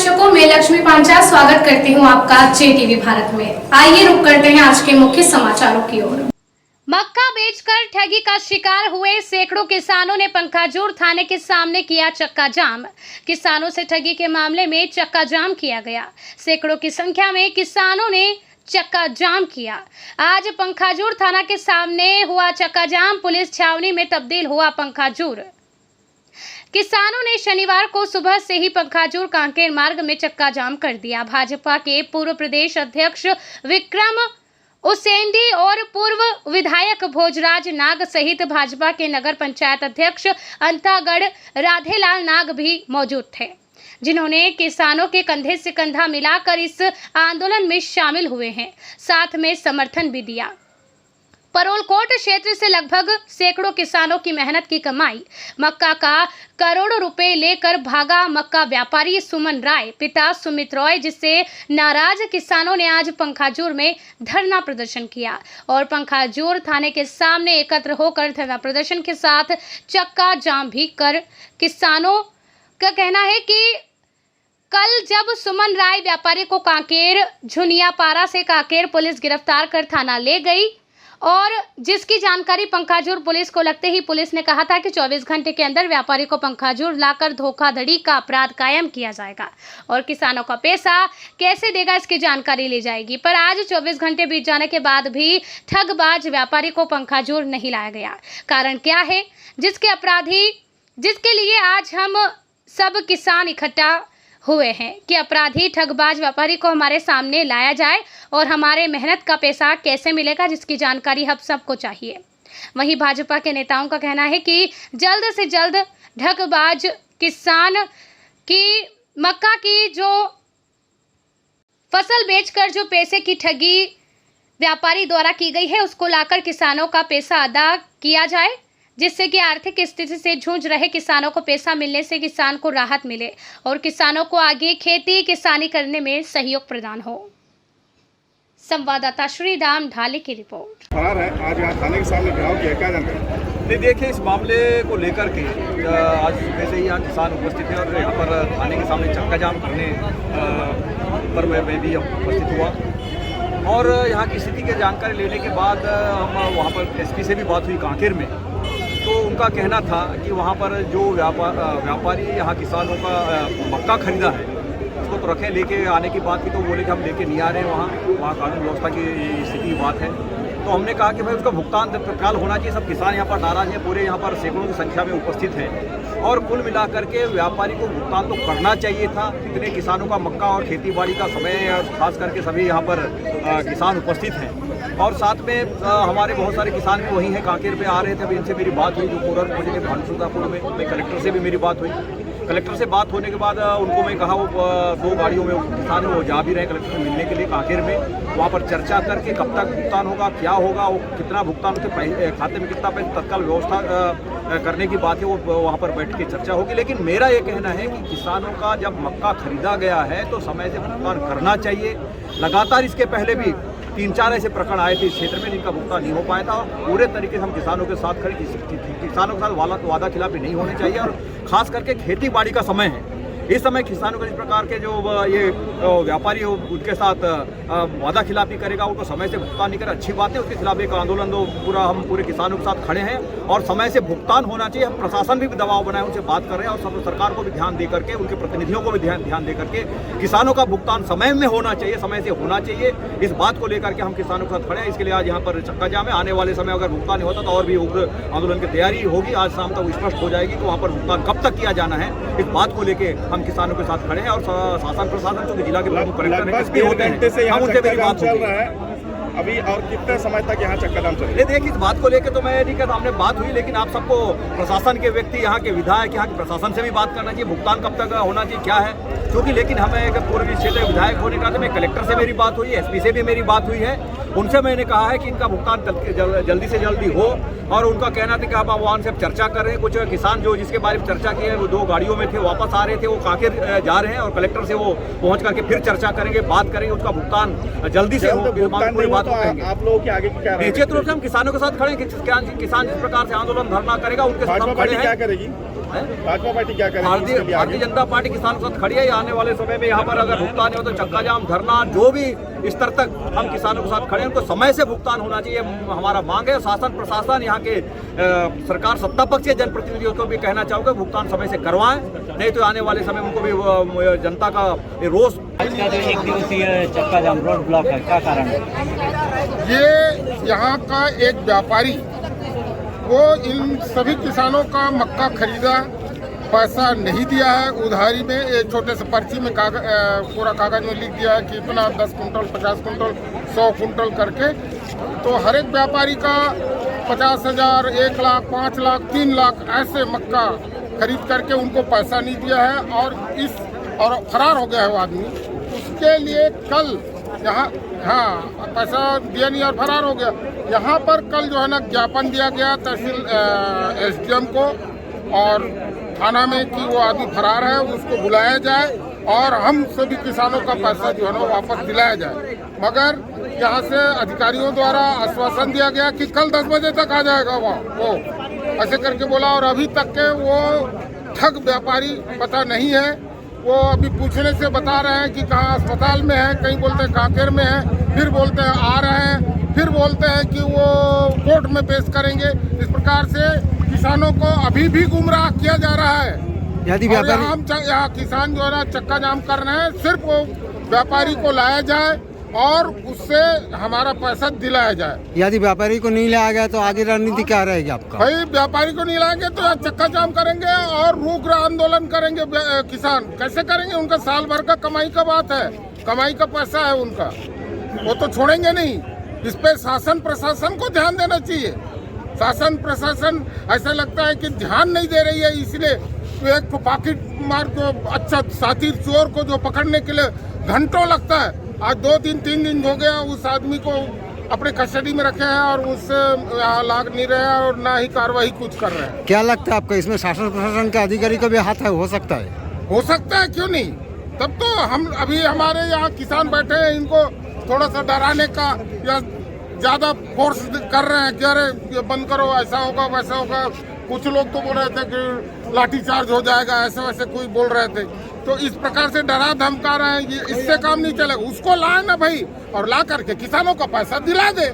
दर्शकों, मैं लक्ष्मी पांचाल स्वागत करती हूं आपका JTV भारत में। आइए रुक करते हैं आज के मुख्य समाचारों की ओर। मक्का बेचकर ठगी का शिकार हुए सैकड़ों किसानों ने पंखाजूर थाने के सामने किया चक्का जाम। किसानों से ठगी के मामले में चक्का जाम किया गया। सैकड़ों की संख्या में किसानों ने चक्का जाम किया। आज पंखाजूर थाना के सामने हुआ चक्का जाम, पुलिस छावनी में तब्दील हुआ पंखाजूर। किसानों ने शनिवार को सुबह से ही पंखाजूर कांकेर मार्ग में चक्का जाम कर दिया। भाजपा के पूर्व प्रदेश अध्यक्ष विक्रम उसेंडी और पूर्व विधायक भोजराज नाग सहित भाजपा के नगर पंचायत अध्यक्ष अंतागढ़ राधेलाल नाग भी मौजूद थे, जिन्होंने किसानों के कंधे से कंधा मिलाकर इस आंदोलन में शामिल हुए हैं, साथ में समर्थन भी दिया। परोलकोट क्षेत्र से लगभग सैकड़ों किसानों की मेहनत की कमाई मक्का का करोड़ों रुपए लेकर भागा मक्का व्यापारी सुमन राय, पिता सुमित रॉय, जिससे नाराज किसानों ने आज पंखाजूर में धरना प्रदर्शन किया और पंखाजूर थाने के सामने एकत्र होकर धरना प्रदर्शन के साथ चक्का जाम भी कर किसानों का कहना है कि कल जब सुमन राय व्यापारी को कांकेर झुनियापारा से कांकेर पुलिस गिरफ्तार कर थाना ले गई और जिसकी जानकारी पंखाजूर पुलिस को लगते ही पुलिस ने कहा था कि 24 घंटे के अंदर व्यापारी को पंखाजूर लाकर धोखाधड़ी का अपराध कायम किया जाएगा और किसानों का पैसा कैसे देगा इसकी जानकारी ली जाएगी। पर आज 24 घंटे बीत जाने के बाद भी ठगबाज व्यापारी को पंखाजूर नहीं लाया गया। कारण क्या है जिसके लिए आज हम सब किसान इकट्ठा हुए हैं कि अपराधी ठगबाज व्यापारी को हमारे सामने लाया जाए और हमारे मेहनत का पैसा कैसे मिलेगा, जिसकी जानकारी हम सबको चाहिए। वहीं भाजपा के नेताओं का कहना है कि जल्द से जल्द ठगबाज किसान की मक्का की जो फसल बेचकर जो पैसे की ठगी व्यापारी द्वारा की गई है उसको लाकर किसानों का पैसा अदा किया जाए, जिससे कि आर्थिक स्थिति से जूझ रहे किसानों को पैसा मिलने से किसान को राहत मिले और किसानों को आगे खेती किसानी करने में सहयोग प्रदान हो। संवाददाता श्री राम ढाले की रिपोर्ट। फरार है, आज यहाँ थाने के सामने घेराव किया, क्या जानकारी? नहीं, देखिए, इस मामले को लेकर के आज सुबह से ही यहाँ किसान उपस्थित है और यहाँ पर थाने के सामने चक्का जाम करने पर मैं भी उपस्थित हुआ और यहाँ की स्थिति की जानकारी लेने के बाद हम वहाँ पर SP से भी बात हुई कांकेर में। तो उनका कहना था कि वहाँ पर जो व्यापारी यहाँ किसानों का मक्का खरीदा है उसको तो रखें, लेके आने की बात की तो बोले कि हम लेके नहीं आ रहे हैं, वहाँ कानून व्यवस्था की स्थिति की बात है। तो हमने कहा कि भाई उसका भुगतान तत्काल होना चाहिए। सब किसान यहाँ पर नाराज हैं, पूरे यहाँ पर सैकड़ों की संख्या में उपस्थित हैं और कुल मिलाकर के व्यापारी को भुगतान तो करना चाहिए था। इतने किसानों का मक्का और खेतीबाड़ी का समय, खास करके सभी यहाँ पर किसान उपस्थित हैं और साथ में हमारे बहुत सारे किसान भी वहीं हैं, कांकेर पे आ रहे थे। अभी इनसे मेरी बात हुई जो पूरन पहुँचे थे भानुसुदापुर में, कलेक्टर से भी मेरी बात हुई। कलेक्टर से बात होने के बाद उनको मैं कहा, वो 2 गाड़ियों में किसान है वो जा भी रहे कलेक्टर से मिलने के लिए कांकेर में, वहाँ पर चर्चा करके कब तक भुगतान होगा, क्या होगा, वो कितना भुगतान उसके खाते में कितना पैसा तत्काल व्यवस्था करने की बात है, वो वहाँ पर बैठ के चर्चा होगी। लेकिन मेरा ये कहना है कि किसानों का जब मक्का खरीदा गया है तो समय से भुगतान करना चाहिए। लगातार इसके पहले भी 3-4 ऐसे प्रकरण आए थे इस क्षेत्र में जिनका भुगतान नहीं हो पाया था। पूरे तरीके से हम किसानों के साथ खड़े, किसानों के साथ वादा खिलाफी नहीं होनी चाहिए और खास करके खेती बाड़ी का समय है। इस समय किसानों को इस प्रकार के जो ये व्यापारी हो उनके साथ वादा खिलाफी करेगा, उनको समय से भुगतान नहीं करे, अच्छी बात है। उसके खिलाफ एक आंदोलन हम पूरे किसानों के साथ खड़े हैं और समय से भुगतान होना चाहिए। हम प्रशासन भी दबाव बनाए, उनसे बात कर रहे हैं और सरकार को भी ध्यान दे करके, उनके प्रतिनिधियों को भी ध्यान दे करके किसानों का भुगतान समय में होना चाहिए, समय से होना चाहिए। इस बात को लेकर के हम किसानों के साथ खड़े हैं। इसके लिए आज यहाँ पर चक्का जाम है। आने वाले समय अगर भुगतान नहीं होता तो और भी उग्र आंदोलन की तैयारी होगी। आज शाम तक स्पष्ट हो जाएगी कि वहाँ पर भुगतान कब तक किया जाना है। इस बात को लेकर हम किसानों के साथ खड़े हैं और शासन प्रशासन जो जिला के प्रमुख कलेक्टर हैं, हम उनसे मेरी बात चल रहा है अभी। और कितने समय तक यहाँ चक्का जाम चलेगा? देखिए, इस बात को लेकर तो मैं नहीं कहता, हमने बात हुई, लेकिन आप सबको प्रशासन के व्यक्ति, यहाँ के विधायक, यहाँ के प्रशासन से भी बात करना चाहिए। भुगतान कब तक होना चाहिए, क्या है, क्योंकि लेकिन हमें एक पूर्वी क्षेत्र विधायक होने का मैं कलेक्टर से मेरी बात हुई, SP से भी मेरी बात हुई है। उनसे मैंने कहा है कि इनका भुगतान जल्दी से जल्दी हो और उनका कहना था कि हम वहाँ से चर्चा कर रहे हैं। कुछ किसान जो जिसके बारे में चर्चा की है वो 2 गाड़ियों में थे, वापस आ रहे थे, वो कांकेर जा रहे हैं और कलेक्टर से वो पहुँच करके फिर चर्चा करेंगे, बात करेंगे, उसका भुगतान जल्दी से हो। पूरी बात आप लोगों के आगे क्या निश्चित रूप से हम किसानों के साथ खड़े हैं। किसान जिस प्रकार से आंदोलन धरना करेगा उनके साथ हम खड़े हैं। क्या करेगी? भाजपा पार्टी क्या करेगी भारतीय इसके लिए आगे? भारतीय जनता पार्टी किसानों के साथ खड़ी है। आने वाले समय में यहाँ पर अगर भुगतान नहीं हो तो चक्का जाम, धरना, जो भी स्तर तक हम किसानों के साथ खड़े हैं, उनको समय से भुगतान होना चाहिए, हमारा मांग है। शासन प्रशासन यहाँ के सरकार सत्ता पक्ष के जनप्रतिनिधियों को भी कहना चाहूँगा भुगतान समय से करवाएं, नहीं तो आने वाले समय उनको भी जनता का रोष। आज का जो एक दिवसीय चक्का जाम रोड ब्लॉक है, क्या कारण है? ये यहाँ का एक व्यापारी वो इन सभी किसानों का मक्का खरीदा, पैसा नहीं दिया है, उधारी में एक छोटे से पर्ची में पूरा कागज में लिख दिया है कि इतना 10 कुंटल 50 कुंटल 100 कुंटल करके। तो हर एक व्यापारी का 50,000, 1 लाख, 5 लाख, 3 लाख ऐसे मक्का खरीद करके उनको पैसा नहीं दिया है और फरार हो गया है वो आदमी। उसके लिए कल यहाँ पैसा दिया नहीं और फरार हो गया। यहाँ पर कल जो है ना ज्ञापन दिया गया तहसील SDM को और थाना में कि वो आदमी फरार है, उसको बुलाया जाए और हम सभी किसानों का पैसा जो है ना वापस दिलाया जाए। मगर यहाँ से अधिकारियों द्वारा आश्वासन दिया गया कि कल 10 बजे तक आ जाएगा वो ऐसे करके बोला, और अभी तक के वो ठग व्यापारी पता नहीं है। वो अभी पूछने से बता रहे हैं कि कहाँ अस्पताल में है, कहीं बोलते हैं कांकेर में है, फिर बोलते हैं आ रहे हैं, फिर बोलते हैं कि वो कोर्ट में पेश करेंगे। इस प्रकार से किसानों को अभी भी गुमराह किया जा रहा है। यदि यहाँ किसान जो है ना चक्का जाम कर रहे हैं, सिर्फ वो व्यापारी को लाया जाए और उससे हमारा पैसा दिलाया जाए। यदि व्यापारी को नहीं लाया गया तो आगे रणनीति क्या रहेगी आपका? भाई व्यापारी को नहीं लाएंगे तो चक्का जाम करेंगे और रुग्र आंदोलन करेंगे। किसान कैसे करेंगे? उनका साल भर का कमाई का बात है, कमाई का पैसा है उनका, वो तो छोड़ेंगे नहीं। इस पे शासन प्रशासन को ध्यान देना चाहिए। शासन प्रशासन ऐसा लगता है कि ध्यान नहीं दे रही है, इसलिए एक तो पॉकेट मार को अच्छा साथी चोर को जो पकड़ने के लिए घंटों लगता है, आज 2-3 दिन हो गया उस आदमी को अपने कस्टडी में रखे हैं और उससे लाग नहीं रहे हैं और ना ही कार्रवाई कुछ कर रहे हैं। क्या लगता है आपको इसमें शासन प्रशासन के अधिकारी का भी हाथ है? हो सकता है, क्यों नहीं? तब तो हम अभी हमारे यहाँ किसान बैठे हैं, इनको थोड़ा सा डराने का या ज्यादा फोर्स कर रहे हैं कि अरे ये बंद करो, ऐसा होगा वैसा होगा। कुछ लोग तो बोल रहे थे कि लाठीचार्ज हो जाएगा, ऐसे वैसे कोई बोल रहे थे। तो इस प्रकार से डरा धमका रहे हैं, ये इससे काम नहीं चलेगा। उसको लाए ना भाई, और ला करके किसानों का पैसा दिला दे।